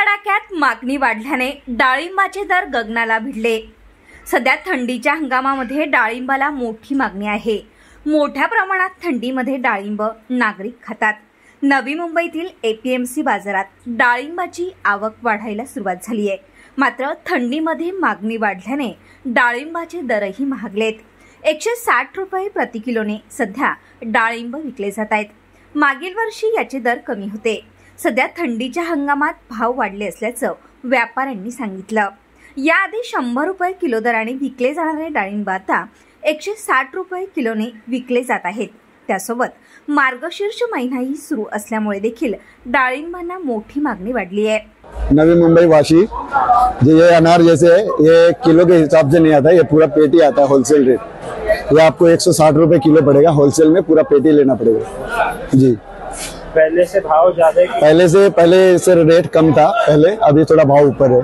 कडाक्यात मागणी वाढल्याने डाळिंबाचे दर गगनाला भिडले। सध्या थंडीच्या हंगामामध्ये डाळिंबाला मोठी मागणी आहे। मोठ्या प्रमाणात थंडीमध्ये डाळिंब नागरिक खातात। नवी मुंबईतील एपीएमसी बाजारात डाळिंबाची आवक वाढायला सुरुवात झाली आहे। मात्र थंडीमध्ये मागणी वाढल्याने डाळिंबाचे दरही महागलेत। 160 रुपये प्रति किलोने सध्या डाळिंब विकले जात आहेत। मागील वर्षी याचे दर कमी होते। सध्या थंडीच्या हंगामात भाव वाढले असल्याचं व्यापाऱ्यांनी सांगितलं। याआधी 100 रुपये किलो दराने विकले जाणारे डाळिंब आता 160 रुपये किलोने विकले जात आहेत। त्यासोबत मार्गशीर्ष महिनाही सुरू असल्यामुळे देखील डाळिंबांना मोठी मागणी वाढली है। नवी मुंबई वाशी जो ये अनार जैसे है, ये किलो के हिसाब से नहीं आता, ये पूरा पेटी आता है होलसेल रेट। ये आपको 160 रुपए किलो पड़ेगा, होलसेल में पूरा पेटी लेना पड़ेगा जी। पहले से भाव ज्यादा है? पहले से रेट कम था पहले, अभी थोड़ा भाव ऊपर है।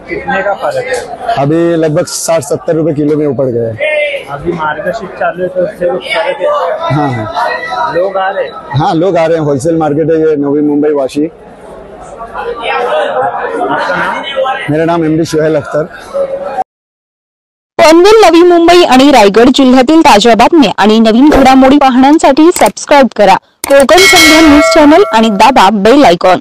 कितने का फर्क है? अभी लगभग 60-70 रुपए किलो में ऊपर गया है। अभी मार्केट चालू है तो उससे फर्क है। हाँ, लोग आ रहे हैं। हाँ, लोग आ रहे हैं। होलसेल मार्केट है ये नवी मुंबई वाशी। आपका नाम? मेरा नाम एमडी शोहेल अख्तर। पनवेल, नवी मुंबई आणि रायगड जिल्ह्यातील ताज्या बातम्या आणि नवीन घडामोडी पाहण्यासाठी सबस्क्राइब करा कोकण संध्या न्यूज चॅनल आणि दाबा बेल आयकॉन।